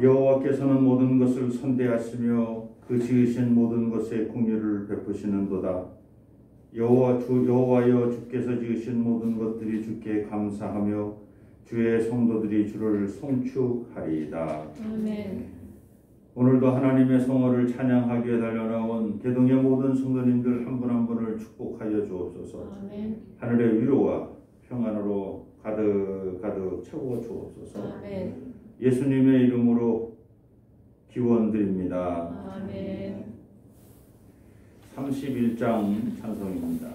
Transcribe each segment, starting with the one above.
여호와께서는 모든 것을 선대하시며 그 지으신 모든 것에 긍휼을 베푸시는도다. 여호와여 주께서 지으신 모든 것들이 주께 감사하며 주의 성도들이 주를 송축하리이다. 아멘. 오늘도 하나님의 성호를 찬양하기 위해 달려나온 개동의 모든 성도님들 한 분 한 분을 축복하여 주옵소서. 아멘. 하늘의 위로와 평안으로 가득 채워 주옵소서. 아멘. 예수님의 이름으로 기원드립니다. 아멘. 31장 찬송입니다.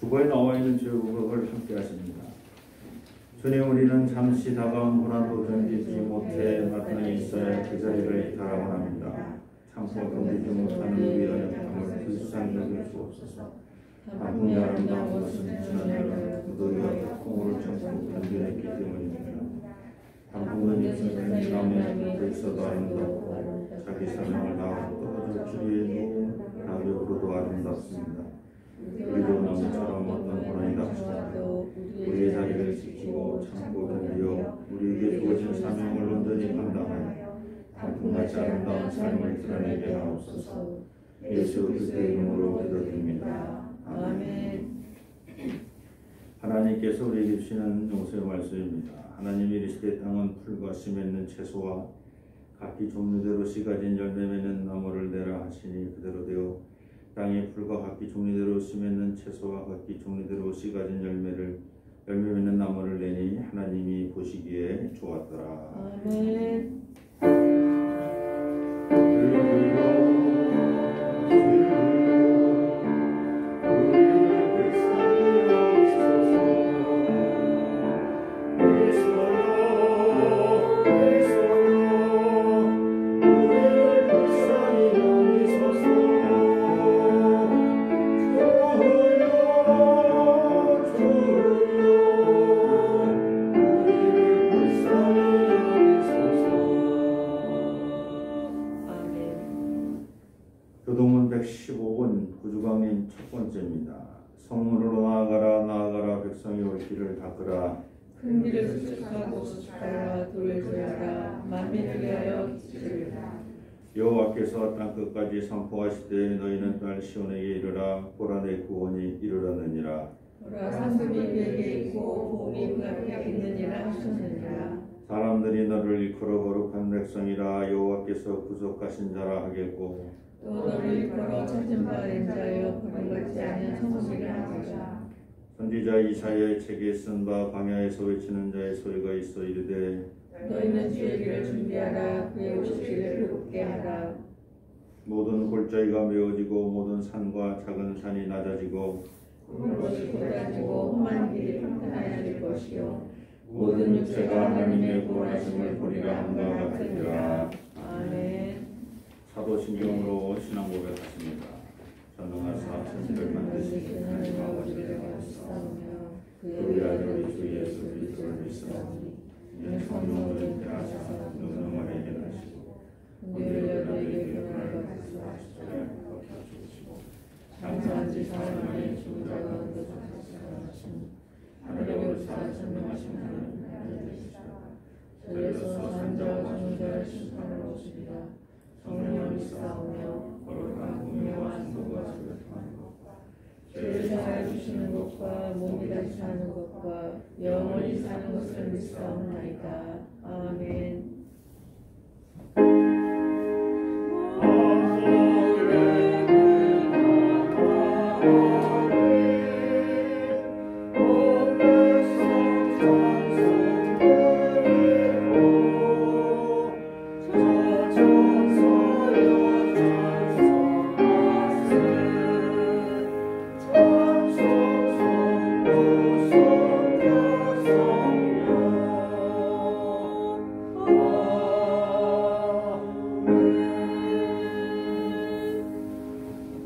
주보에 나와 있는 제목을 함께 하십니다. 주님, 우리는 잠시 다가온 고난도 견디지 못해 마땅히 있어야 그 자리를 이탈하곤 합니다. 참고 견디지 못하는 우리의 연약함을 불쌍히 여길 수 없어서 단풍이 아름다운 것은 지난 날은 무더위와 태풍을 참고 견뎌냈기 때문입니다. 단풍은 입술을 가며 곁에 있어도 아름답고 자기 사명을 다하고 떨어질 줄이 낙엽으로도 아름답습니다. 우리도 나무처럼 어떤 고난이 닥쳐도 우리의 자리를 지키고 참고 견디어 우리에게 주어진 사명을 온전히 감당하여 단풍같이 아름다운 삶을 드러내게 하옵소서. 예수 그리스도의 이름으로 기도드립니다. 아멘. 하나님께서 우리에게 주시는 용서의 말씀입니다. 하나님이 이르시되 땅은 풀과 씨 맺는 채소와 각기 종류대로 씨 가진 열매 맺는 나무를 내라 하시니 그대로 되어 땅의 풀과 각기 종류대로 씨 맺는 채소와 각기 종류대로 씨 가진 열매를 열매 맺는 나무를 내니 하나님이 보시기에 좋았더라. 아멘. 교동문 115권 구주강림 첫 번째입니다. 성문으로 나아가라 백성이 올 길을 닦으라. 큰 길을 수축하고 수축하라. 돌을 조여라. 만민을 위하여 기치리라. 여호와께서 땅 끝까지 선포하시되 너희는 딸 시온에게 이르라. 보라 내 구원이 이르렀느니라. 보라 상급이 그에게 있고 봄이 그 앞에 있느니라 하셨느니라. 사람들이 너를 일컬어 거룩한 백성이라 여호와께서 구속하신 자라 하겠고 또 너를 일컬어 찾은 바 된 자여 버림받지 않은 성읍이라 하리라. 선지자 이사야의 책에 쓴 바 광야에서 외치는 자의 소리가 있어 이르되 너희는 주의 길을 준비하라. 그의 오실 길을 굽게 하라. 모든 골짜기가 메어지고 모든 산과 작은 산이 낮아지고 굵은 곳이 곧아지고 험한 길이 평탄하여질 것이요 모든 육체가 하나님의 구원하심을 보리라 함과 같으리라. 아멘. 사도신경으로 신앙 고백하십니다. 전능하사 천지를 만드신 하나님 아버지를 감사하며 그의 아들 우리 주 예수 그리스도를 믿사오니 이는 성령으로 잉태하사 능력을 해결하시고 우리를 여자에게 변화를 받으사 십자가에 못 박혀 죽으시고 장사한 지 사흘 만에 죽은 자 가운데 살아나시니 하늘에 오르사 전능하신 하나님의 아들 되시다가 저에서 산 자와 죽은 자를 심판하러 오시리라. 성령을 믿사오며 거룩한 공예와 성도가 주를 통하는 것과 죄를 사하여 주시는 것과 몸이 다시 사는 것과 영원히 사는 것을 믿사옵나이다. 아멘.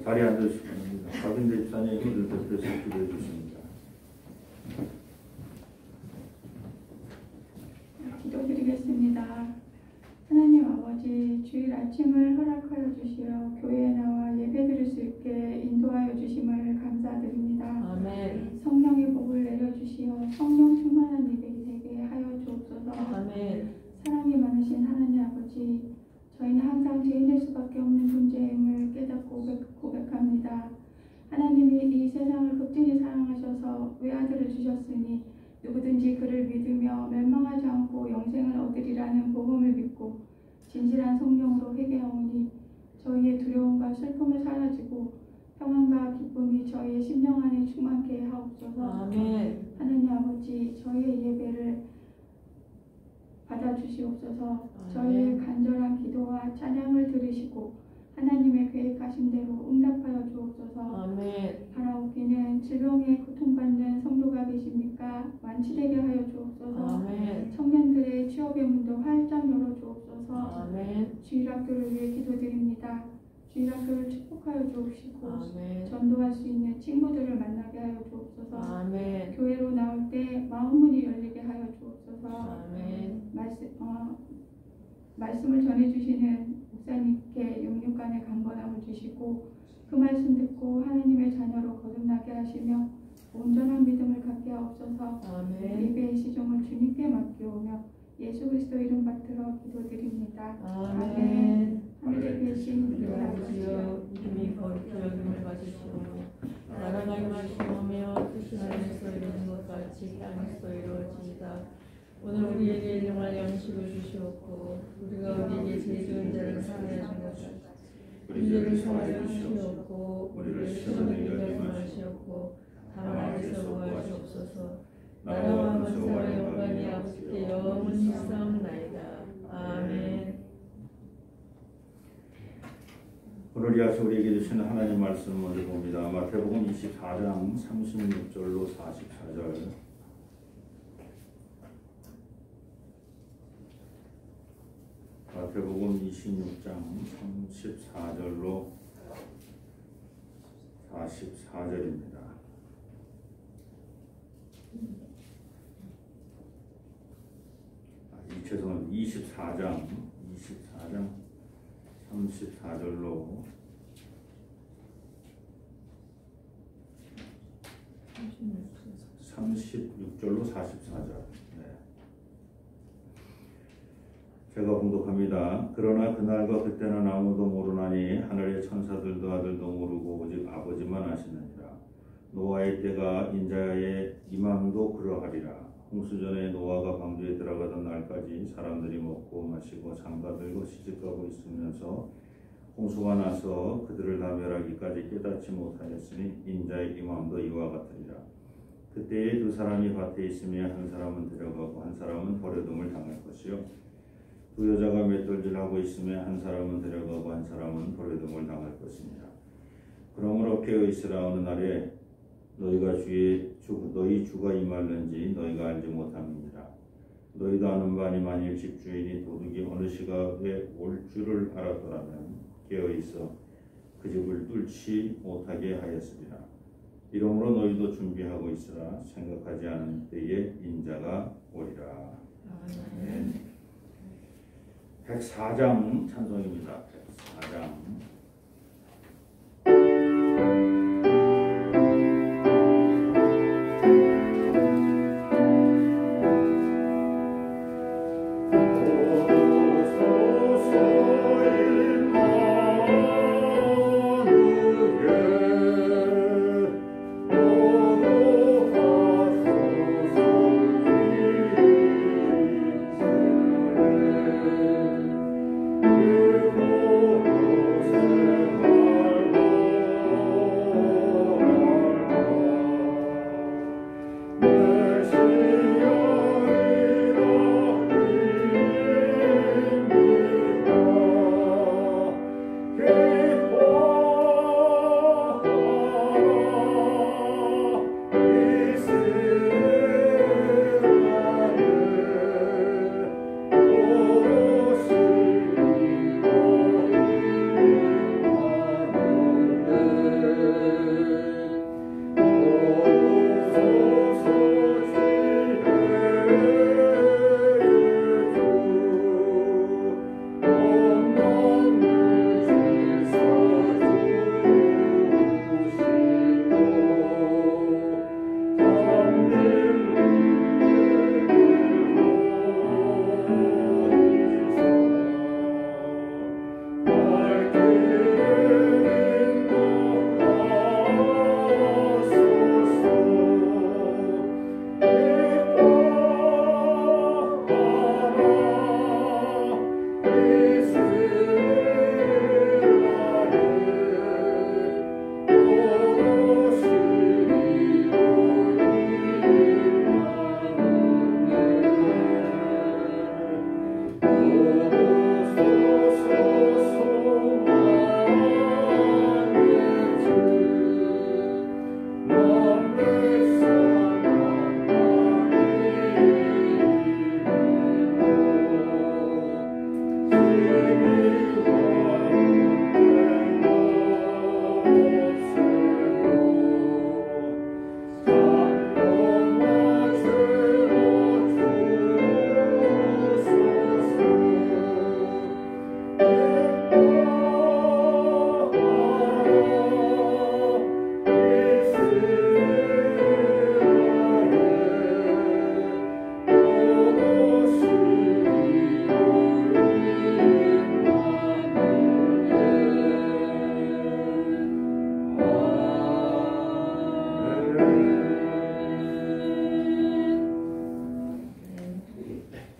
자리에 앉으시기 바랍니다. 박인대 집사님 오늘 대표해서 기도해 주십니다. 기도드리겠습니다. 하나님 아버지, 주일 아침을 허락하여 주시어 교회에 나와 예배드릴 수 있게 인도하여 주심을 감사드립니다. 아멘. 성령의 복을 내려주시어 성령 충만한 예배가 되게 하여 주옵소서. 아멘. 사랑이 많으신 하나님 아버지, 저희는 항상 죄인일 수밖에 없는 존재임을 깨닫고 고백합니다. 하나님이 이 세상을 극진히 사랑하셔서 외아들을 주셨으니 누구든지 그를 믿으며 멸망하지 않고 영생을 얻으리라는 복음을 믿고 진실한 성령으로 회개하오니 저희의 두려움과 슬픔을 사라지고 평안과 기쁨이 저희의 심령 안에 충만케 하옵소서. 아멘. 하나님 아버지, 저희의 예배를 받아주시옵소서. 저희의 간절한 기도와 찬양을 들으시고 하나님의 계획하신 대로 응답하여 주옵소서. 아멘. 바라옵기는 질병에 고통받는 성도가 계십니까? 완치되게 하여 주옵소서. 아멘. 청년들의 취업의 문도 활짝 열어 주옵소서. 아멘. 주일학교를 위해 기도드립니다. 주일학교를 축복하여 주옵시고 아멘. 전도할 수 있는 친구들을 만나게 하여 주옵소서. 아멘. 교회로 나올 때 마음문이 열리게 하여 주옵소서. 아멘. 말씀을 전해주시는 목사님께 영육간의 강건함을 주시고 그 말씀 듣고 하나님의 자녀로 거듭나게 하시며 온전한 믿음을 갖게 하옵소서. 아멘. 예배의 시종을 주님께 맡기오며 예수 그리스도 이름 받들어 기도드립니다. 아멘. 하늘에 계신 우리 우리 아버지여, 이름이 거룩히 여김을 받으시오며 나라가 임하시오며 뜻이 하늘에서 이루어진 것 같이 땅에서 이루어지이다. 오늘 우리에게 일용할 양식을 주시옵고 우리가 우리에게 죄 지은 자를 사하여 준 것 같이 우리를 사하여 주시옵고 우리를 시험에 들게 하지 마시옵고 다만 악에서 구하시옵소서. 나라와 권세와 영광이 아버지께 영원히 있사옵나이다. 아멘. 오늘 이 아침 우리에게 주시는 하나님 말씀 먼저 봅니다. 마태복음 24장 36절로 44절. 마태복음 26장 34절로 44절입니다. 죄송합니다. 24장 34절로 36절로 44절. 네. 제가 봉독합니다. 그러나 그날과 그때는 아무도 모르나니 하늘의 천사들도 아들도 모르고 오직 아버지만 아시느니라. 노아의 때가 인자의 임함도 그러하리라. 홍수전에 노아가 방주에 들어가던 날까지 사람들이 먹고 마시고 장가들고 시집가고 있으면서 홍수가 나서 그들을 다 멸하기까지 깨닫지 못하였으니 인자의 임함도 이와 같으리라. 그때에 두 사람이 밭에 있으며 한 사람은 데려가고 한 사람은 버려둠을 당할 것이요 두 여자가 맷돌질하고 있으며 한 사람은 데려가고 한 사람은 버려둠을 당할 것이니라. 그러므로 깨어 있으라. 어느 날에 너희 주가 임할는지 너희가 알지 못함이니라. 너희도 아는 바니 만일 집주인이 도둑이 어느 시각에 올 줄을 알았더라면 깨어 있어 그 집을 뚫지 못하게 하였으리라. 이러므로 너희도 준비하고 있으라. 생각하지 않은 때에 인자가 오리라. 아멘. 104장 찬송입니다. 104장.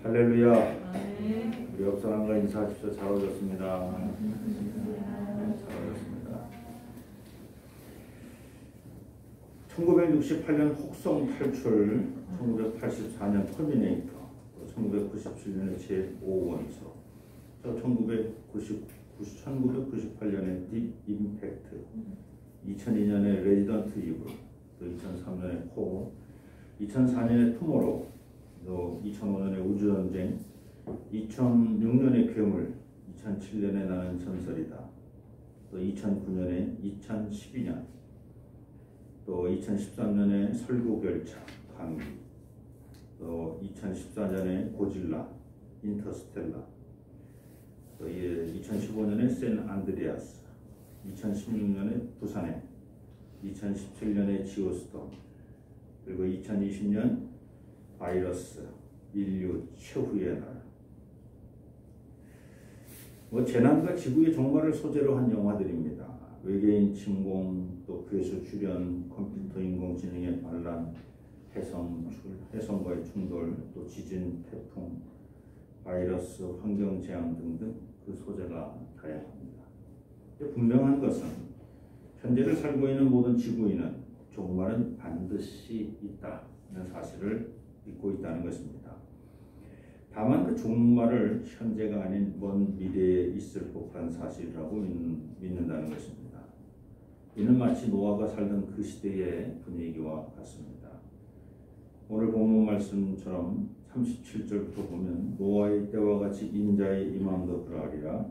할렐루야. 우리 옆 사람과 인사하십시오. 잘 오셨습니다. 잘 오셨습니다. 1968년 혹성 탈출, 1984년 터미네이터, 1997년에 제5원서, 1998년에 딥 임팩트, 2002년에 레지던트 이블, 또 2003년에 코, 2004년에 투모로우, 또 2005년에 우주전쟁, 2006년에 괴물, 2007년에 나는 전설이다, 또 2009년에 2012년, 또 2013년에 설국열차, 감기, 또 2014년에 고질라, 인터스텔라, 또 2015년에 샌 안드레아스, 2016년에 부산행, 2017년에 지오스톰, 그리고 2020년 바이러스, 인류 최후의 날. 재난과 지구의 종말을 소재로 한 영화들입니다. 외계인 침공, 또 괴수 출현, 컴퓨터 인공지능의 반란, 해성과의 충돌, 또 지진, 태풍, 바이러스, 환경재앙 등등 그 소재가 다양합니다. 분명한 것은 현재를 살고 있는 모든 지구인은 종말은 반드시 있다는 사실을 믿고 있다는 것입니다. 다만 그 종말을 현재가 아닌 먼 미래에 있을 법한 사실이라고 믿는다는 것입니다. 이는 마치 노아가 살던 그 시대의 분위기와 같습니다. 오늘 본문 말씀처럼 37절부터 보면 노아의 때와 같이 인자의 임함도 그러하리라.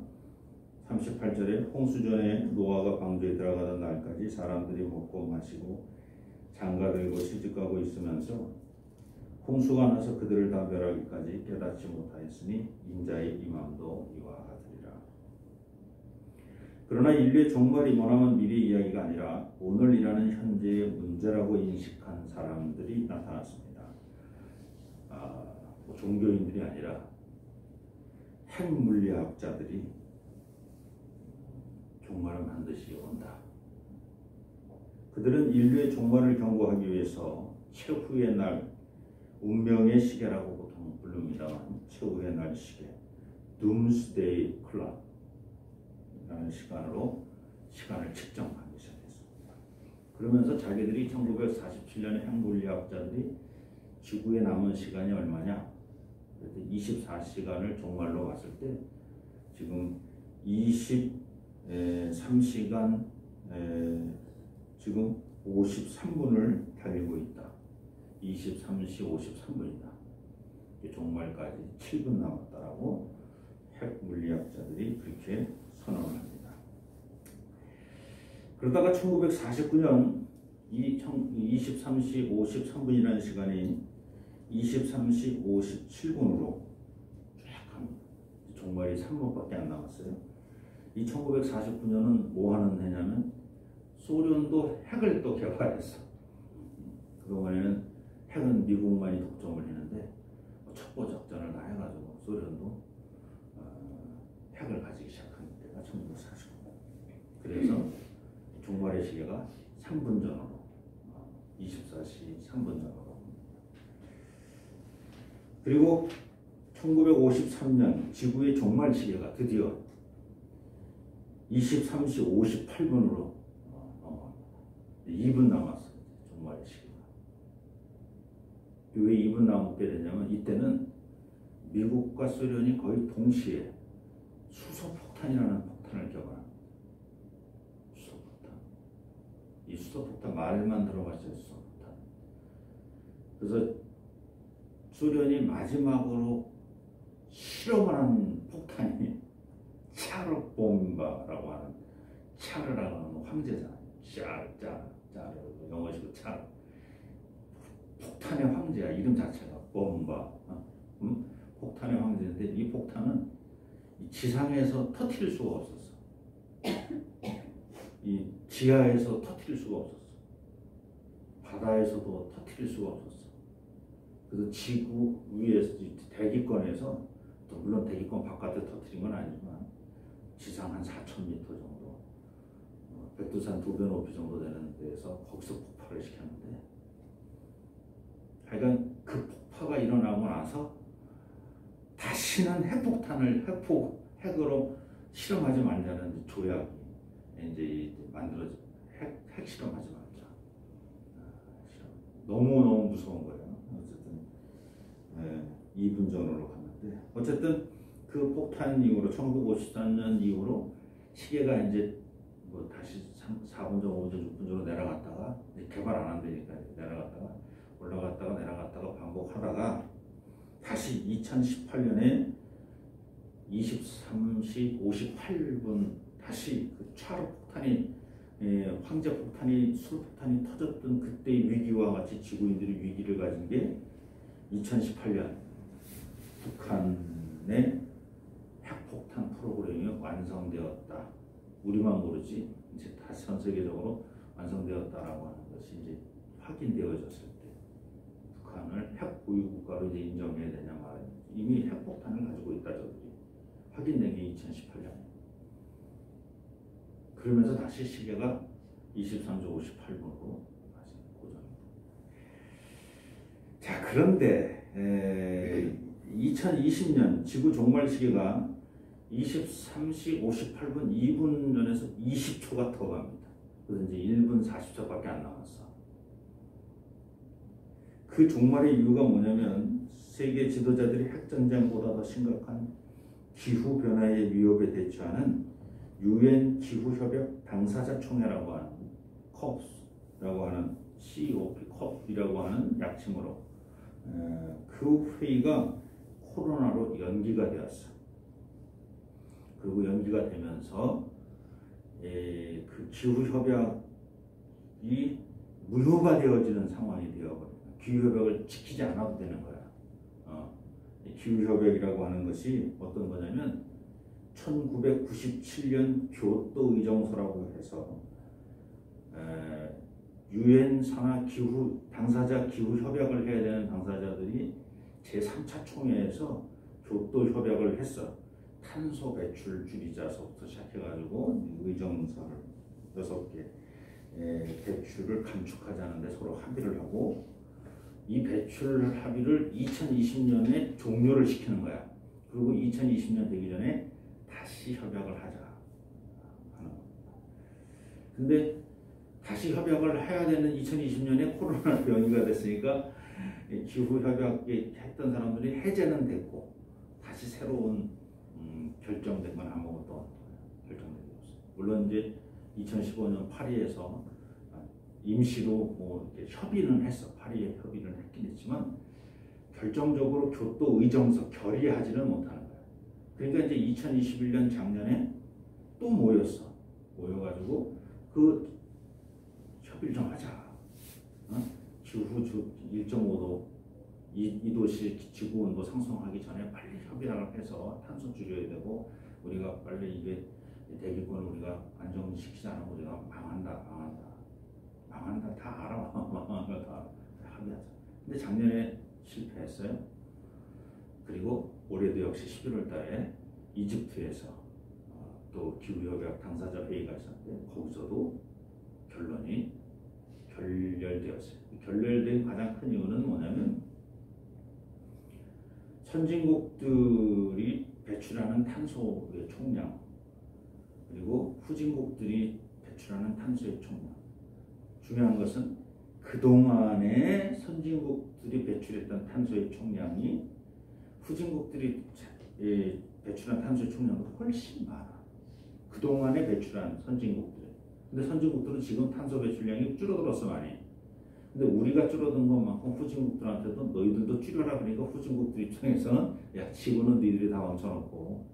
38절에 홍수전에 노아가 방주에 들어가던 날까지 사람들이 먹고 마시고 장가들고 시집가고 있으면서 홍수가 나서 그들을 다 멸하기까지 깨닫지 못하였으니 인자의 임함도 이와 같으리라. 그러나 인류의 종말이 머나먼 미래 이야기가 아니라 오늘이라는 현재의 문제라고 인식한 사람들이 나타났습니다. 종교인들이 아니라 핵물리학자들이 종말은 반드시 온다. 그들은 인류의 종말을 경고하기 위해서 최후의 날, 운명의 시계라고 보통 부릅니다만 최후의 날 시계, Doomsday Clock라는 시간으로 시간을 측정하기 시작했습니다. 그러면서 자기들이 1947년에 핵물리학자들이 지구에 남은 시간이 얼마냐? 24시간을 종말로 봤을 때 지금 23시간 지금 53분을 달리고 있다. 23시 53분이다. 종말까지 7분 남았다라고 핵물리학자들이 그렇게 선언을 합니다. 그러다가 1949년 23시 53분이라는 시간이 23시 57분으로 쫙 합니다. 종말이 3분밖에 안 남았어요. 이 1949년은 뭐 하는 해냐면 소련도 핵을 또 개발했어. 그동안에는 핵은 미국만이 독점을 했는데 첩보 작전을 다 해가지고 소련도 핵을 가지기 시작한 때가 1949년. 그래서 종말의 시계가 3분 전으로 24시 3분 전으로. 그리고 1953년 지구의 종말 시계가 드디어 23시 58분으로 넘어갑니다. 2분 남았어요. 종말의 시계가. 왜 2분 남게 되냐면 이때는 미국과 소련이 거의 동시에 수소폭탄이라는 폭탄을 개발합니다. 수소폭탄. 이 수소폭탄 말만 들어봤어요. 수소폭탄. 그래서 소련이 마지막으로 실험을 한 폭탄이 차르봄바라고 하는, 차르라고 하는 황제잖아요. 짜르 영어식으로 차르. 폭탄의 황제야. 이름 자체가 bomba. 폭탄의 황제인데 이 폭탄은 지상에서 터뜨릴 수가 없었어. 이 지하에서 터뜨릴 수가 없었어. 바다에서도 터뜨릴 수가 없었어. 그래서 지구 위에서 대기권에서, 또 물론 대기권 바깥에 터뜨린 건 아니지만 지상 한 4,000m 정도, 백두산 2배 높이 정도 되는 데에서 거기서 폭발을 시켰는데, 하여간 그 폭파가 일어나고 나서 다시는 핵으로 실험하지 말자는 조약이 이제 만들어져. 핵 실험하지 말자. 너무너무 무서운 거예요. 어쨌든 2분 전으로 갔는데 어쨌든 그 폭탄 이후로 1954년 이후로 시계가 이제 뭐 다시 4분 전, 5분 전, 6분 전으로 내려갔다가 개발 안 한다니까 내려갔다가 올라갔다가 내려갔다가 반복하다가 다시 2018년에 23시 58분 다시 그 차로 폭탄이 황제 폭탄이 술 폭탄이 터졌던 그때의 위기와 같이 지구인들이 위기를 가진 게 2018년 북한의 핵폭탄 프로그램이 완성되었다. 우리만 모르지 이제 다 전 세계적으로 완성되었다라고 하는 것이 이제 확인되어졌을 때 북한을 핵 보유 국가로 이제 인정해야 되냐 말이야. 이미 핵폭탄을 가지고 있다 저들이 확인된 게 2018년. 그러면서 다시 시계가 23조 58분으로 다시 고정입니다. 자, 그런데 2020년 지구 종말 시계가 23시 58분 2분 전에서 20초가 더 갑니다. 그래서 이제 1분 40초밖에 안 남았어. 그 종말의 이유가 뭐냐면 세계 지도자들이 핵전쟁보다 더 심각한 기후변화의 위협에 대처하는 유엔 기후협약 당사자 총회라고 하는 COP라고 하는 COP이라고 하는 약칭으로 그 회의가 코로나로 연기가 되었어. 그리고 연기가 되면서 그 기후협약이 무효가 되어지는 상황이 되어버려요. 기후협약을 지키지 않아도 되는 거야. 기후협약이라고 하는 것이 어떤 거냐면 1997년 교토 의정서라고 해서 유엔 산하 기후 당사자 기후 협약을 해야 되는 당사자들이 제3차 총회에서 교토 협약을 했어. 탄소 배출 줄이자서부터 시작해가지고 의정서를 6개 배출을 감축하자는데 서로 합의를 하고 이 배출 합의를 2020년에 종료를 시키는 거야. 그리고 2020년 되기 전에 다시 협약을 하자 하는 겁니다. 근데 다시 협약을 해야 되는 2020년에 코로나 연기가 됐으니까 기후 협약에 했던 사람들이 해제는 됐고 다시 새로운 결정된 건 아무것도 결정된 게 없어요. 물론 이제 2015년 파리에서 임시로 뭐 이렇게 협의는 했어. 파리에 협의를 했긴 했지만 결정적으로 교토 의정서 결의하지는 못하는 거야. 그러니까 이제 2021년 작년에 또 모였어. 모여가지고 그 협의를 좀 하자. 기후 1.5도 2도씨 지구 온도 상승하기 전에 빨리 협의를 해서 탄소 줄여야 되고 우리가 빨리 이게 대기권을 우리가 안정시키지 않으면 우리가 망한다 다 알아. 망한다 다 합의하자. 근데 작년에 실패했어요. 그리고 올해도 역시 11월 달에 이집트에서 또 기후협약 당사자 회의가 있었는데 거기서도 결론이 결렬되었어요. 결렬된 가장 큰 이유는 뭐냐면 선진국들이 배출하는 탄소의 총량 그리고 후진국들이 배출하는 탄소의 총량. 중요한 것은 그동안에 선진국들이 배출했던 탄소의 총량이 후진국들이 배출한 탄소의 총량보다 훨씬 많아. 그동안에 배출한 선진국들. 근데 선진국들은 지금 탄소 배출량이 줄어들었어 많이. 근데 우리가 줄어든 것만큼 후진국들한테도 너희들도 줄여라 그러니까 후진국들 입장에서는 야 지구는 너희들이 다 멈춰놓고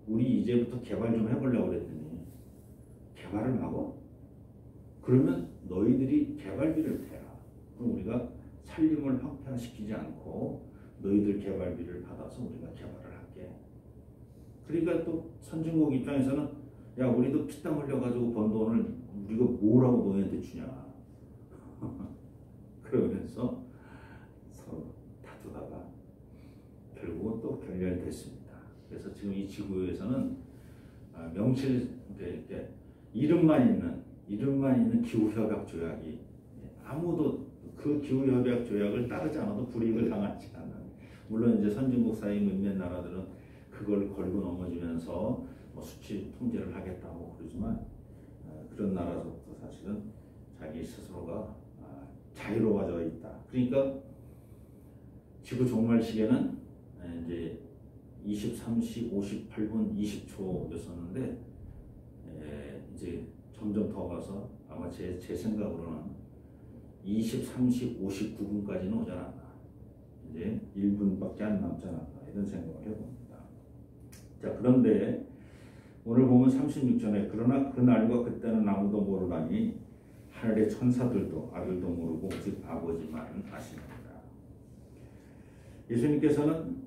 우리 이제부터 개발 좀 해보려고 그랬더니 개발을 막어? 그러면 너희들이 개발비를 대라. 그럼 우리가 산림을 확대시키지 않고 너희들 개발비를 받아서 우리가 개발을 할게. 그러니까 또 선진국 입장에서는 야 우리도 피땀 흘려가지고 번 돈을 우리가 뭐라고 너희한테 주냐. 그러면서 서로 다투다가 결국은 또 결렬됐습니다. 그래서 지금 이 지구에서는 명실 이렇게 이름만 있는 기후협약 조약이 아무도 그 기후협약 조약을 따르지 않아도 불이익을 당하지 않는. 물론 이제 선진국 사이 몇몇 나라들은 그걸 걸고 넘어지면서 뭐 수치 통제를 하겠다고 그러지만 그런 나라서부터 사실은 자기 스스로가 자유로워져 있다. 그러니까 지구 종말 시계는 이제 23시 58분 20초였었는데 이제 점점 더 가서 아마 제 생각으로는 23시 59분까지는 오지 않았나. 이제 1분밖에 안 남지 않았나. 이런 생각을 해봅니다. 자, 그런데 오늘 보면 36절에 그러나 그날과 그때는 아무도 모르나니 하늘의 천사들도 아들도 모르고 오직 아버지만 아십니다. 예수님께서는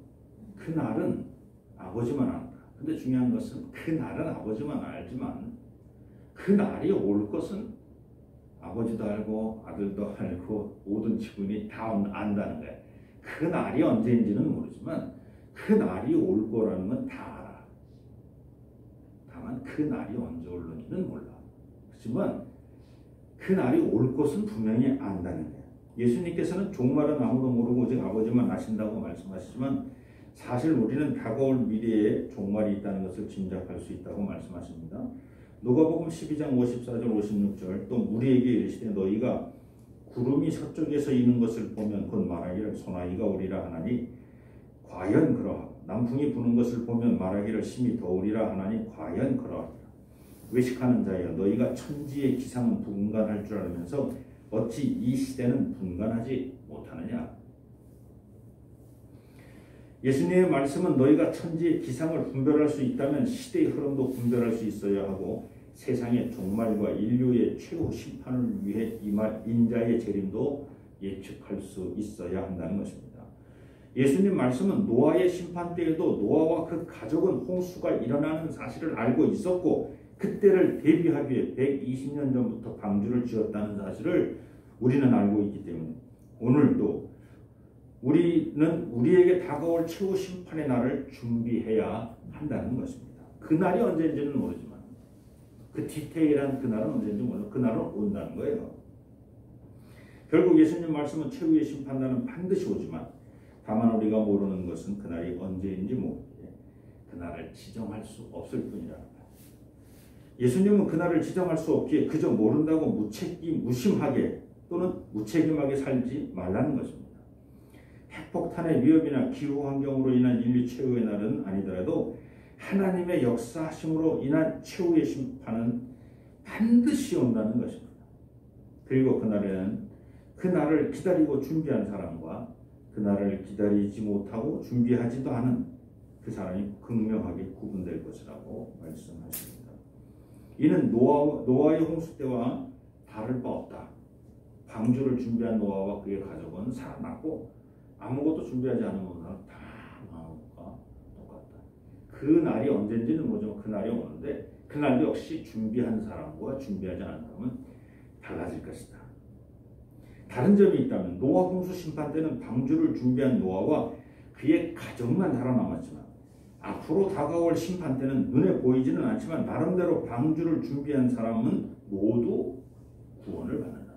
그날은 아버지만 안다. 근데 중요한 것은 그날은 아버지만 알지만 그날이 올 것은 아버지도 알고 아들도 알고 모든 지구인이 다 안다는 거예요. 그날이 언제인지는 모르지만 그날이 올 거라는 건 다 알아. 다만 그날이 언제 올는지는 몰라. 하지만 그날이 올 것은 분명히 안다는 거예요. 예수님께서는 종말은 아무도 모르고 오직 아버지만 아신다고 말씀하시지만 사실 우리는 다가올 미래에 종말이 있다는 것을 짐작할 수 있다고 말씀하십니다. 누가복음 12장 54절 56절 또 우리에게 이르시되 너희가 구름이 서쪽에서 이는 것을 보면 곧 말하기를 소나기가 오리라 하나니 과연 그러하고 남풍이 부는 것을 보면 말하기를 심히 더우리라 하나니 과연 그러하리라. 외식하는 자여 너희가 천지의 기상은 분간할 줄 알면서 어찌 이 시대는 분간하지 못하느냐. 예수님의 말씀은 너희가 천지의 기상을 분별할 수 있다면 시대의 흐름도 분별할 수 있어야 하고 세상의 종말과 인류의 최후 심판을 위해 임할 인자의 재림도 예측할 수 있어야 한다는 것입니다. 예수님 말씀은 노아의 심판 때에도 노아와 그 가족은 홍수가 일어나는 사실을 알고 있었고 그때를 대비하기 위해 120년 전부터 방주를 지었다는 사실을 우리는 알고 있기 때문에 오늘도 우리는 우리에게 다가올 최후 심판의 날을 준비해야 한다는 것입니다. 그날이 언제인지는 모르지만 그 디테일한 그날은 언제인지 모르지만 그날은 온다는 거예요. 결국 예수님 말씀은 최후의 심판날은 반드시 오지만 다만 우리가 모르는 것은 그날이 언제인지 모르기에 그날을 지정할 수 없을 뿐이라는 거예요. 예수님은 그날을 지정할 수 없기에 그저 모른다고 무심하게 또는 무책임하게 살지 말라는 것입니다. 핵폭탄의 위협이나 기후환경으로 인한 인류 최후의 날은 아니더라도 하나님의 역사하심으로 인한 최후의 심판은 반드시 온다는 것입니다. 그리고 그날에는 그날을 기다리고 준비한 사람과 그날을 기다리지 못하고 준비하지도 않은 그 사람이 극명하게 구분될 것이라고 말씀하십니다. 이는 노아의 홍수 때와 다를 바 없다. 방주를 준비한 노아와 그의 가족은 살아났고 아무것도 준비하지 않은 노아는 다 망한 것과 똑같다. 그 날이 언제인지는 모르지만 그 날이 오는데 그 날도 역시 준비한 사람과 준비하지 않은 사람은 달라질 것이다. 다른 점이 있다면 노아 홍수 심판 때는 방주를 준비한 노아와 그의 가족만 살아남았지만 앞으로 다가올 심판 때는 눈에 보이지는 않지만 나름대로 방주를 준비한 사람은 모두 구원을 받는다.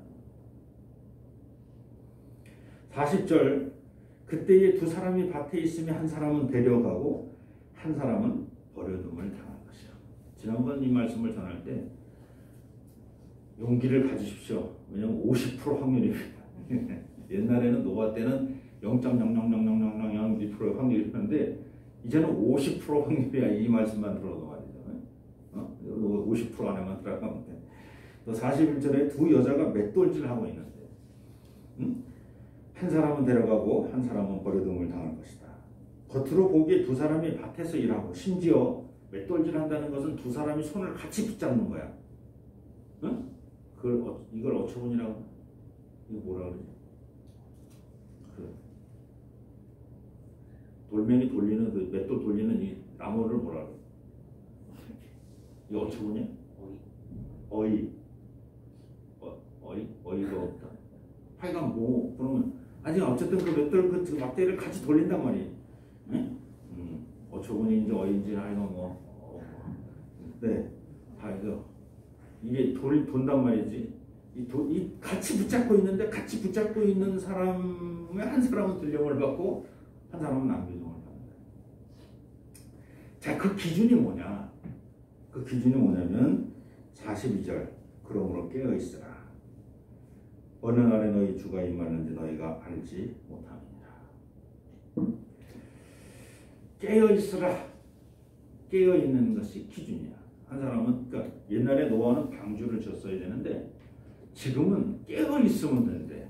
40절 그때에 두 사람이 밭에 있으면 한 사람은 데려가고 한 사람은 버려둠을 당할 것이라. 지난번 이 말씀을 전할 때 용기를 가지십시오. 왜냐하면 50% 확률입니다. 옛날에는 노아 때는 0.0000002% 확률이었는데 이제는 50% 확률이야. 이 말씀만 들어도 말이죠. 50% 안에만 들어가면 돼. 또 41절에 두 여자가 맷돌질을 하고 있는데 한 사람은 데려가고 한 사람은 버려둠을 당할 것이다. 겉으로 보기에 두 사람이 밭에서 일하고 심지어 맷돌질 한다는 것은 두 사람이 손을 같이 붙잡는 거야. 응? 이걸 어처구니라고 이거 뭐라 그러지? 돌멩이 돌리는 그 맷돌 돌리는 이 나무를 뭐라 그래? 이 어처구니야? 어이가 없다. 하여간 뭐 그러면 아니 어쨌든 그 맷돌 그 막대기를 같이 돌린단 말이에요. 응? 어처구니인지 어이인지 하여간 네, 다 이게 돈단 말이지. 이 같이 붙잡고 있는데 같이 붙잡고 있는 사람의 한 사람은 들령을 받고 한 사람은 남교정을 받는다. 자, 그 기준이 뭐냐? 그 기준이 뭐냐면 42절 그러므로 깨어있으라. 어느 날에 너희 주가 임하는지 너희가 알지 못함이니라. 깨어있으라. 깨어있는 것이 기준이야. 한 사람은 그러니까 옛날에 노아는 방주를 졌어야 되는데 지금은 깨어있으면 된대.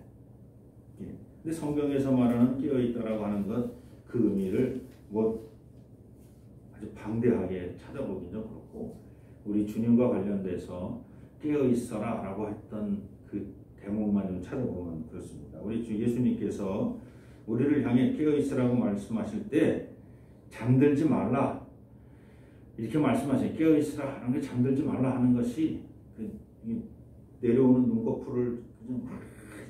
근데 성경에서 말하는 깨어있다라고 하는 것 그 의미를 뭐 아주 방대하게 찾아보기도 그렇고 우리 주님과 관련돼서 깨어있어라 라고 했던 그 대목만 좀 찾아보면 그렇습니다. 우리 주 예수님께서 우리를 향해 깨어있으라고 말씀하실 때 잠들지 말라 이렇게 말씀하세요. 깨어있으라 하는 게 잠들지 말라 하는 것이 내려오는 눈꺼풀을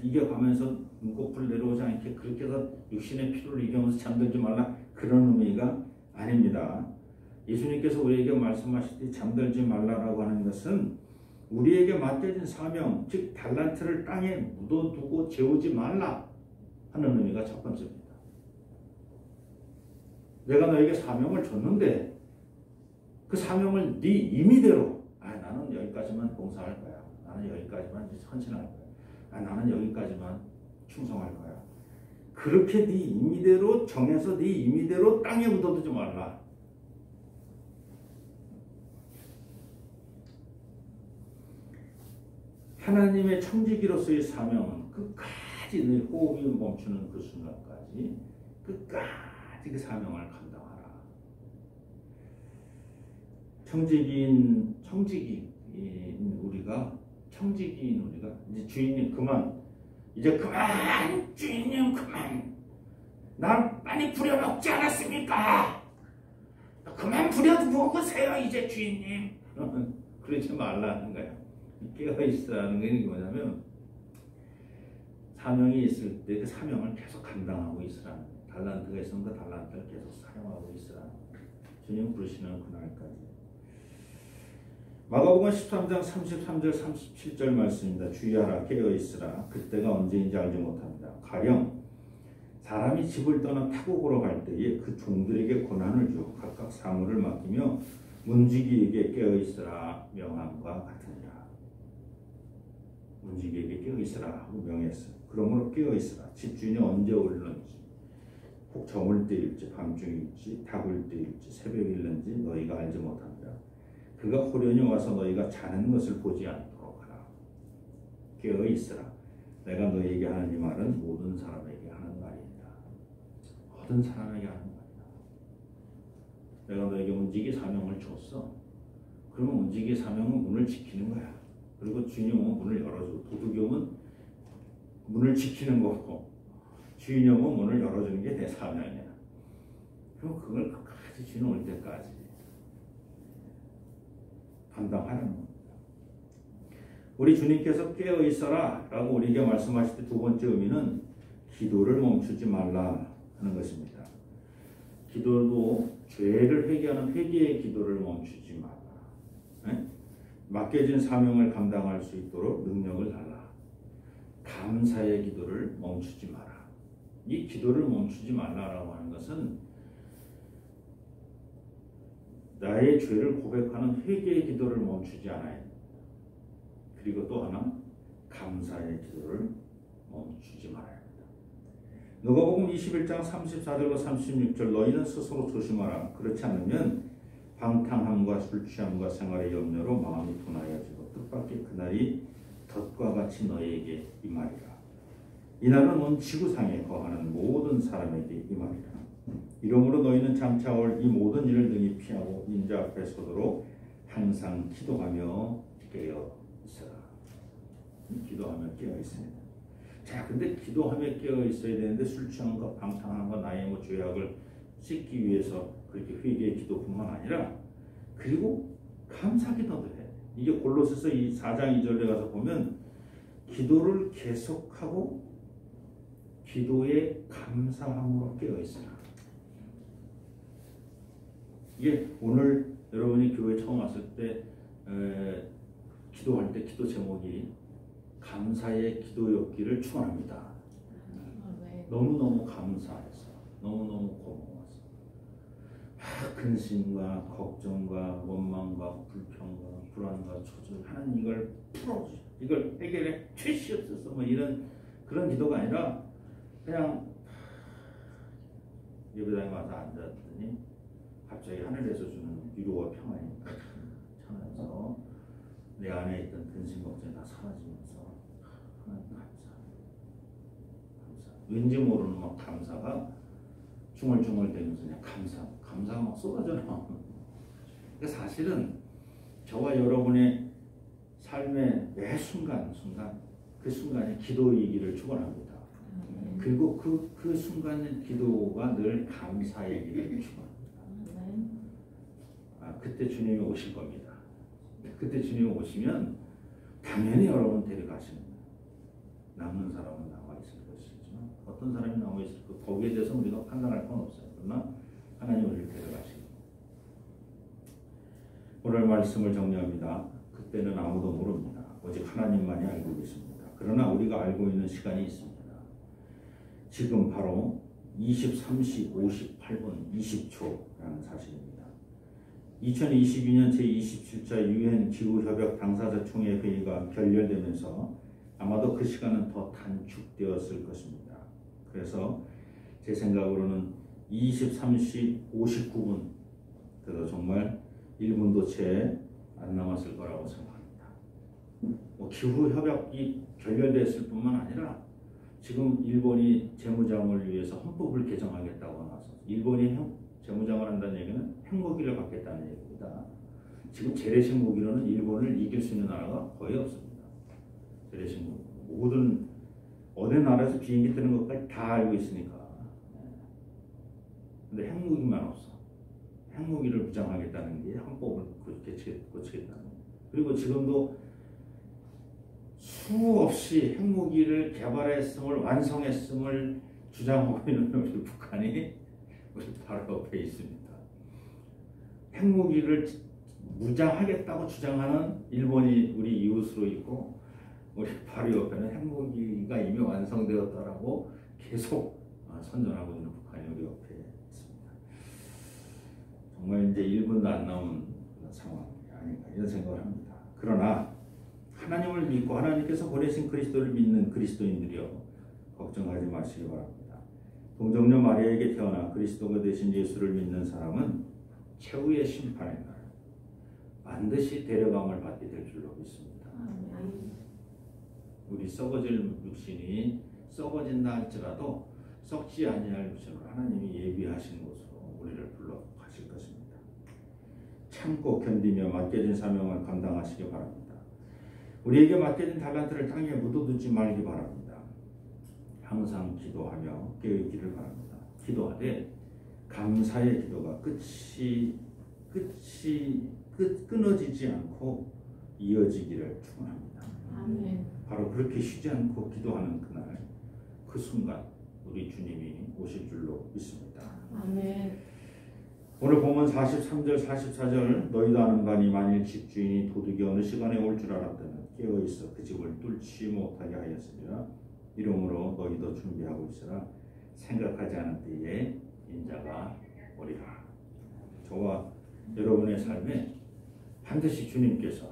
이겨가면서 눈꺼풀 내려오지 않게 그렇게 해서 육신의 피로를 이겨면서 잠들지 말라 그런 의미가 아닙니다. 예수님께서 우리에게 말씀하실 때 잠들지 말라라고 하는 것은 우리에게 맡겨진 사명, 즉 달란트를 땅에 묻어두고 재우지 말라 하는 의미가 첫 번째입니다. 내가 너에게 사명을 줬는데 그 사명을 네 임의대로 나는 여기까지만 봉사할 거야. 나는 여기까지만 헌신할 거야. 나는 여기까지만 충성할 거야. 그렇게 네 임의대로 정해서 네 임의대로 땅에 묻어두지 말라. 하나님의 청지기로서의 사명은 끝까지 내 호흡이 멈추는 그 순간까지 끝까지 그 사명을 감당하라. 청지기인 우리가 이제 주인님 그만 주인님 그만 날 많이 부려먹지 않았습니까? 그만 부려먹으세요 이제 주인님. 그러지 말라는 거야. 깨어있으라는 게 뭐냐면 사명이 있을 때 그 사명을 계속 감당하고 있으라는 거야. 달란트가 있으면 그 달란트를 계속 사용하고 있으라는 거야. 주님 부르시는 그날까지. 마가복음 13장 33절 37절 말씀입니다. 주의하라 깨어있으라 그때가 언제인지 알지 못합니다. 가령 사람이 집을 떠나 타국으로 갈 때에 그 종들에게 권한을 주어 각각 사물을 맡기며 문지기에게 깨어있으라 명함과 같으니라. 문지기에게 깨어있으라 하고 명했어요. 그러므로 깨어있으라. 집주인이 언제 올는지 혹 저물 때일지 밤중일지 다굴 때일지 새벽일는지 너희가 알지 못합니다. 그가 호련히 와서 너희가 자는 것을 보지 않도록 하라. 깨어있으라. 내가 너희에게 하는 이 말은 모든 사람에게 하는 말이다. 모든 사람에게 하는 말이다. 내가 너에게 문지기 사명을 줬어. 그러면 문지기 사명은 문을 지키는 거야. 그리고 주인이 오면 문을 열어주고 도둑이 오면 문을 지키는 거고 주인이 오면 문을 열어주는 게 내 사명이야. 그럼 그걸 끝까지 주인 올 때까지 감당하는 겁니다. 우리 주님께서 깨어있어라 라고 우리에게 말씀하실 때 두 번째 의미는 기도를 멈추지 말라 하는 것입니다. 기도도 죄를 회개하는 회개의 기도를 멈추지 말라. 네? 맡겨진 사명을 감당할 수 있도록 능력을 달라. 감사의 기도를 멈추지 마라. 이 기도를 멈추지 말라라고 하는 것은 나의 죄를 고백하는 회개의 기도를 멈추지 않아야 됩니다. 그리고 또 하나 감사의 기도를 멈추지 말아야 합니다. 누가복음 21장 34절로 36절 너희는 스스로 조심하라. 그렇지 않으면 방탕함과 술취함과 생활의 염려로 마음이 분하여지고 뜻밖의 그날이 덫과 같이 너희에게 임하리라. 이날은 온 지구상에 거하는 모든 사람에게 임하리라. 이러므로 너희는 장차 올 이 모든 일을 능히 피하고 인자 앞에 서도록 항상 기도하며 깨어 있어라. 기도하며 깨어 있습니다. 자, 근데 기도하며 깨어 있어야 되는데 술 취함과 방탕함과 나의 죄악을 씻기 위해서 그렇게 회개의 기도뿐만 아니라 그리고 감사 기도도 해. 이게 골로새서 4장 2절에 가서 보면 기도를 계속하고 기도에 감사함으로 깨어 있으라. 이게 오늘 여러분이 교회 처음 왔을 때 기도할 때 기도 제목이 감사의 기도였기를 축원합니다. 너무너무 감사해서 너무너무 고마워서 근심과 걱정과 원망과 불평과 불안과 초조, 하나님 이걸 풀어주시오, 이걸 해결해 주시옵소서, 뭐 이런 그런 기도가 아니라 그냥 예배당에 와서 앉았더니 갑자기 하늘에서 주는 위로와 평안이 전하면서 내 안에 있던 근심 걱정이 다 사라지면서 하나님 감사. 왠지 모르는 막 감사가 중얼중얼대면서 그냥 감사가 막 쏟아져 나오는. 그러니까 사실은 저와 여러분의 삶의 매 순간 그 순간에 기도이기를 축원합니다. 그리고 그 순간의 기도가 늘 감사이기를 축원합니다. 그때 주님이 오실 겁니다. 그때 주님이 오시면 당연히 여러분 데려가시는 거예요. 남는 사람은 남아 있을 것이지만 어떤 사람이 남아 있을 것, 거기에 대해서 우리가 판단할 건 없어요. 그러나 하나님 우리를 데려가시는 거예요. 오늘 말씀을 정리합니다. 그때는 아무도 모릅니다. 오직 하나님만이 알고 계십니다. 그러나 우리가 알고 있는 시간이 있습니다. 지금 바로 23시 58분 20초라는 사실입니다. 2022년 제27차 유엔 기후협약 당사자 총회 회의가 결렬되면서 아마도 그 시간은 더 단축되었을 것입니다. 그래서 제 생각으로는 23시 59분, 그래서 정말 1분도 채 안 남았을 거라고 생각합니다. 기후협약이 결렬됐을 뿐만 아니라 지금 일본이 재무장을 위해서 헌법을 개정하겠다고 나서 일본이 재무장을 한다는 얘기는 핵무기를 갖겠다는 얘기입니다. 지금 재래식 무기로는 일본을 이길 수 있는 나라가 거의 없습니다. 재래식 무기. 모든 어느 나라에서 비행기 뜨는 것까지 다 알고 있으니까. 근데 핵무기만 없어. 핵무기를 부장하겠다는 게 헌법을 고치겠다는 거예요. 그리고 지금도 수없이 핵무기를 개발했음을 완성했음을 주장하고 있는 우리 북한이 우리 바로 옆에 있습니다. 핵무기를 무장하겠다고 주장하는 일본이 우리 이웃으로 있고 우리 바로 옆에는 핵무기가 이미 완성되었다라고 계속 선전하고 있는 북한이 우리 옆에 있습니다. 정말 이제 1분도 안 남은 상황이 아닌가 이런 생각을 합니다. 그러나 하나님을 믿고 하나님께서 보내신 그리스도를 믿는 그리스도인들이여 걱정하지 마시기 바랍니다. 동정녀 마리아에게 태어나 그리스도가 되신 예수를 믿는 사람은 최후의 심판의 날 반드시 데려감을 받게 될 줄로 믿습니다. 우리 썩어질 육신이 썩어진다 할지라도 썩지 아니할 육신으로 하나님이 예비하신 곳으로 우리를 불러 가실 것입니다. 참고 견디며 맡겨진 사명을 감당하시기 바랍니다. 우리에게 맡겨진 달란트를 땅에 묻어두지 말기 바랍니다. 항상 기도하며 깨어있기를 바랍니다. 기도하되 감사의 기도가 끊어지지 않고 이어지기를 축원합니다. 아멘. 바로 그렇게 쉬지 않고 기도하는 그날, 그 순간 우리 주님이 오실 줄로 믿습니다. 아멘. 오늘 본문 43절 44절 너희도 아는 바니 만일 집주인이 도둑이 어느 시간에 올 줄 알았다면 깨어있어 그 집을 뚫지 못하게 하였으리라. 이러므로 너희도 준비하고 있으라. 생각하지 않은 때에 인자가 오리라. 저와 여러분의 삶에 반드시 주님께서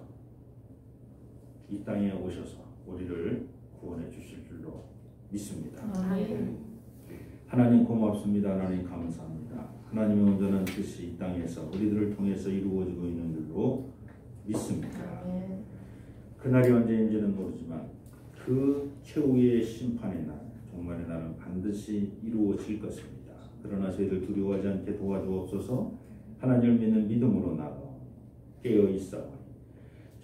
이 땅에 오셔서 우리를 구원해 주실 줄로 믿습니다. 아멘. 하나님 고맙습니다. 하나님 감사합니다. 하나님의 온전한 뜻이 이 땅에서 우리들을 통해서 이루어지고 있는 줄로 믿습니다. 아멘. 그날이 언제인지는 모르지만 그 최후의 심판의 날, 종말의 날은 반드시 이루어질 것입니다. 그러나 저희들 두려워하지 않게 도와주옵소서. 하나님을 믿는 믿음으로 나가 깨어있어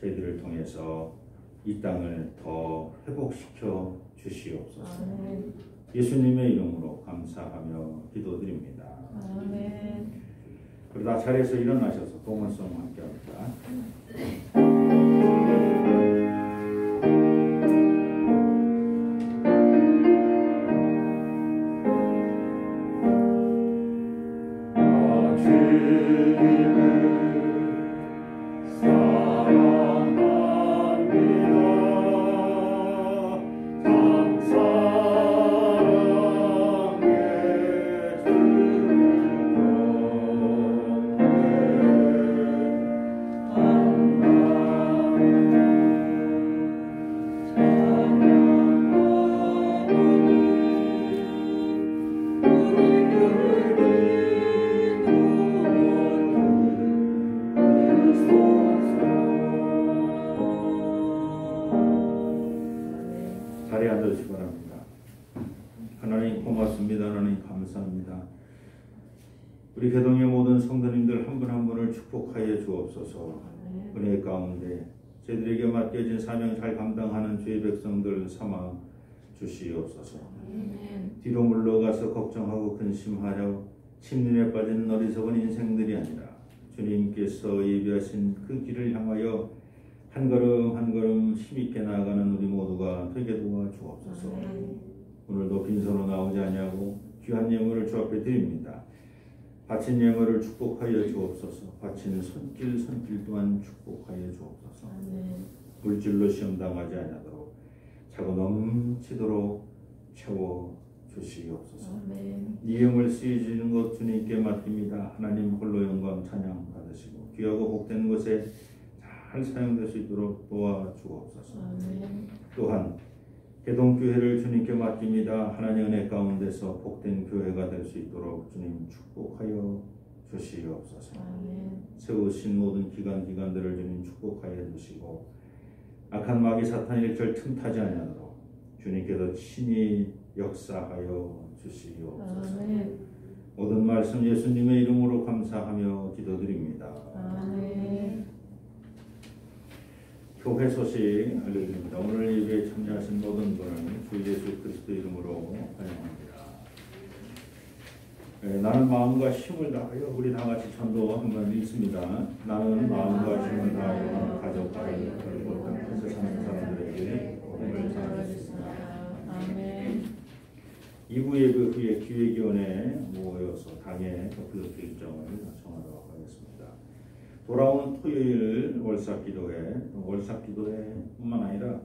저희들을 통해서 이 땅을 더 회복시켜 주시옵소서. 아멘. 예수님의 이름으로 감사하며 기도드립니다. 아멘. 그러다 자리에서 일어나셔서 동원송 함께합니다. 감사합니다. 우리 교동의 모든 성도님들 한 분 한 분을 축복하여 주옵소서. 은혜 가운데 저희들에게 맡겨진 사명 잘 감당하는 주의 백성들 삼아 주시옵소서. 뒤로 물러가서 걱정하고 근심하려 침륜에 빠진 어리석은 인생들이 아니라 주님께서 예비하신 그 길을 향하여 한 걸음 한 걸음 힘있게 나아가는 우리 모두가 되게 도와 주옵소서. 오늘도 빈손으로 나오지 아니하고 귀한 예물을 주 앞에 드립니다. 바친 예물을 축복하여 주옵소서. 바치는 손길 또한 축복하여 주옵소서. 물질로 시험당하지 아니하도록 차고 넘치도록 채워 주시옵소서. 이 예물 쓰여지는 것 주님께 맡깁니다. 하나님 홀로 영광 찬양 받으시고 귀하고 복된 곳에 잘 사용될 수 있도록 도와주옵소서. 또한 개동교회를 주님께 맡깁니다. 하나님 은혜 가운데서 복된 교회가 될 수 있도록 주님 축복하여 주시옵소서. 세우신 모든 기관들을 주님 축복하여 주시고 악한 마귀 사탄 일절 틈타지 아니하도록 주님께서 친히 역사하여 주시옵소서. 모든 말씀 예수님의 이름으로 감사하며 기도드립니다. 교회 소식 알려드립니다. 오늘 예배에 참여하신 모든 분을 주 예수 그리스도 이름으로 환영합니다. 나는 마음과 힘을 다하여 우리 다같이 전도 한번 읽습니다. 나는 마음과 힘을 다하여 가족들 그리고 땅에서 사는 사람들에게 복음을 전하겠습니다. 아멘. 2부 예배 후에 기획위원회에 모여서 당의 격투적 일정을 정하도록 하겠습니다. 돌아오는 토요일 월삭기도회뿐만 아니라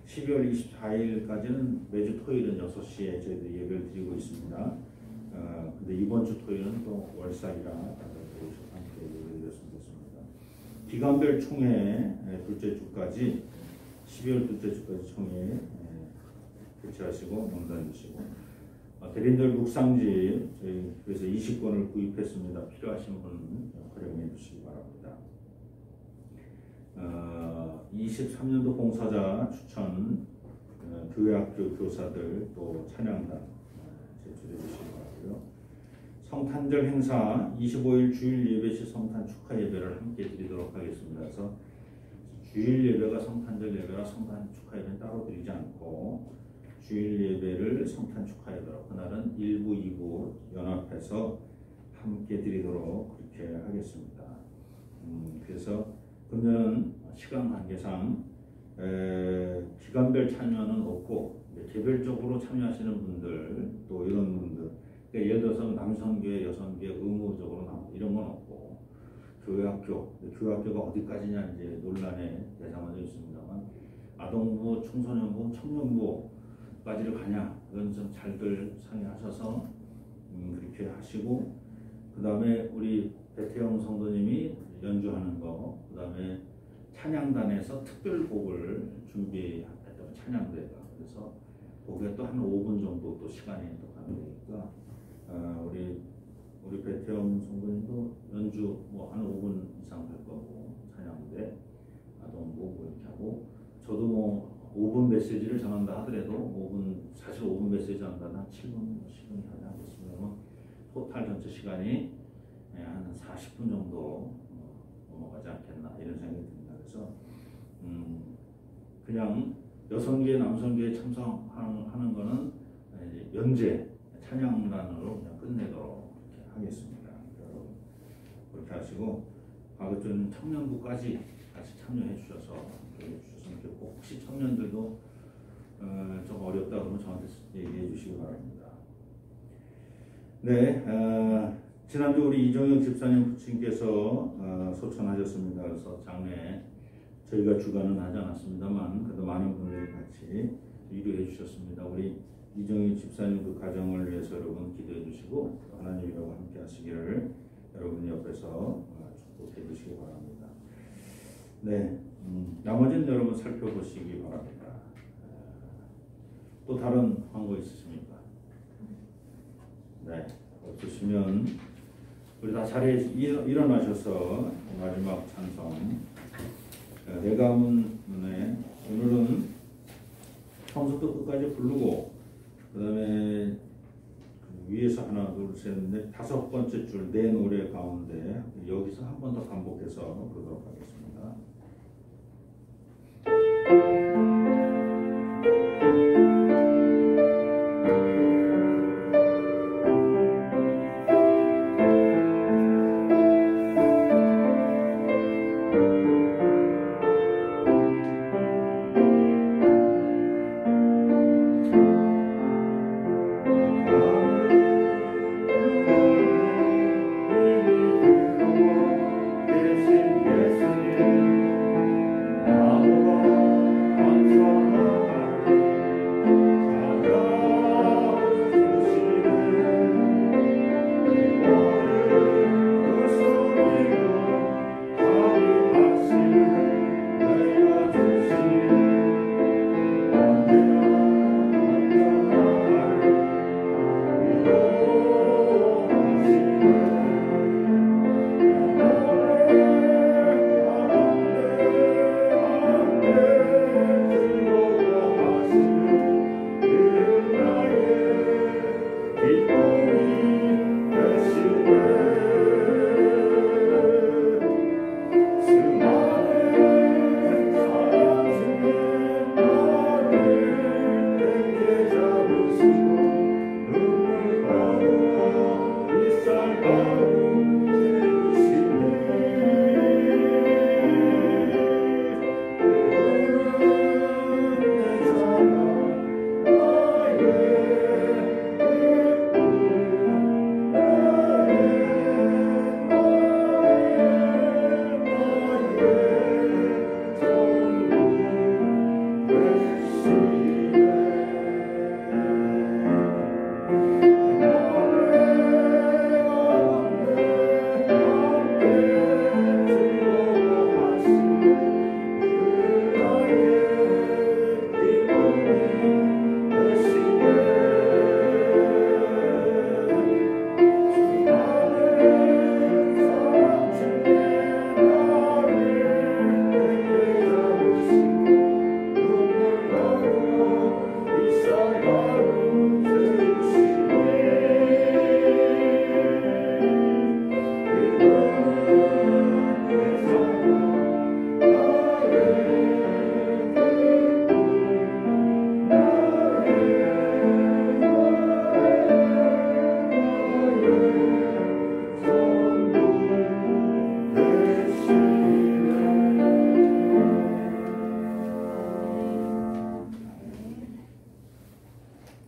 12월 24일까지는 매주 토요일은 6시에 저희들이 예배를 드리고 있습니다. 근데 이번 주 토요일은 또 월삭이라 다들 오셔서 함께 예배를 드렸으면 좋겠습니다. 기간별 총회 둘째 주까지 12월 둘째 주까지 총회 개최하시고 명단 주시고 대림절 묵상집 저희 그래서 20권을 구입했습니다. 필요하신 분 활용해 주시기 바랍니다. 23년도 봉사자 추천 교회학교 교사들 또 찬양단 제출해 주시기 바라고요. 성탄절 행사 25일 주일 예배 시 성탄 축하 예배를 함께 드리도록 하겠습니다. 그래서 주일 예배가 성탄절 예배라 성탄 축하 예배는 따로 드리지 않고 주일 예배를 성탄 축하 예배로 그날은 1부, 2부 연합해서 함께 드리도록 그렇게 하겠습니다. 그래서 금년은 시간 관계상 기간별 참여는 없고 개별적으로 참여하시는 분들 또 이런 분들 그러니까 예를 들어서 남성교회, 여성교회 의무적으로 나오고 이런 건 없고 교회학교가 어디까지냐 이제 논란의 대상은 있습니다만 아동부, 청소년부, 청년부까지를 가냐 이건 좀 잘들 상의하셔서 그렇게 하시고 그 다음에 우리 배태영 성도님이 연주하는 거, 그 다음에 찬양단에서 특별곡을 준비했다고 찬양대가 그래서 거기에 또 한 5분 정도 또 시간이 또 가능하니까 우리 배태영 성도님도 연주 뭐 한 5분 이상 될 거고 찬양대, 아동부 뭐 이렇게 하고 저도 뭐 5분 메시지를 전한다 하더라도 5분 사실 5분 메시지 전한다는 한 7분, 10분이 하겠습니다만 토탈 전체 시간이 한 40분 정도 넘어가지 않겠나 이런 생각이 듭니다. 그래서 그냥 여성계, 남성계에 참석하는 거는 연재 찬양단으로 그냥 끝내도록 이렇게 하겠습니다. 그렇게 하시고 가급적 청년부까지 같이 참여해 주셔서 좋겠고 혹시 청년들도 좀 어렵다 그러면 저한테 얘기해 주시기 바랍니다. 네, 지난주 우리 이정혁 집사님 부친께서 소천하셨습니다. 그래서 장례 저희가 주관은 하지 않았습니다만 그래도 많은 분들이 같이 위로해 주셨습니다. 우리 이정혁 집사님 그 가정을 위해서 여러분 기도해 주시고 하나님이라고 함께 하시기를 여러분 옆에서 축복해 주시기 바랍니다. 네, 나머지는 여러분 살펴보시기 바랍니다. 또 다른 광고 있으십니까? 네, 없으시면 우리 다 자리에 일어나셔서 마지막 찬송 내 가문에 오늘은 처음부터 끝까지 부르고 그 다음에 위에서 하나 둘 셋 넷 다섯 번째 줄 내 노래 가운데 여기서 한 번 더 반복해서 부르도록 하겠습니다.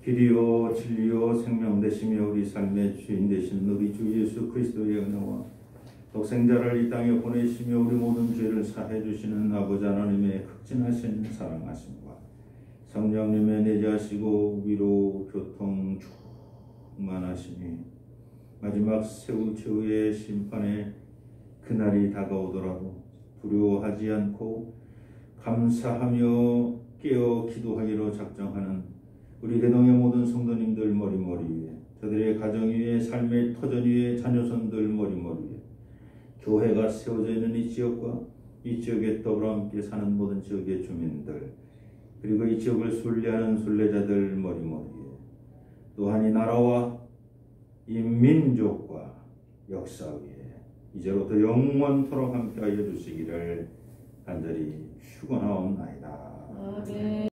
길이요 진리요 생명 되시며 우리 삶의 주인 되신 우리 주 예수 그리스도의 은혜와 독생자를 이 땅에 보내시며 우리 모든 죄를 사해 주시는 아버지 하나님의 극진하신 사랑하심과 성령님의 내재하시고 위로 교통 충만하심이 마지막 최후의 심판의 그날이 다가오더라도 두려워하지 않고 감사하며 깨어 기도하기로 작정하는 우리 대동의 모든 성도님들 머리머리 위에, 저들의 가정 위에, 삶의 터전 위에, 자녀손들 머리머리 위에, 교회가 세워져 있는 이 지역과 이 지역에 더불어 함께 사는 모든 지역의 주민들, 그리고 이 지역을 순례하는 순례자들 머리머리 위에, 또한 이 나라와 이 민족과 역사 위에 이제로부터 영원토록 함께하여 주시기를 간절히 축원하옵나이다. 아멘.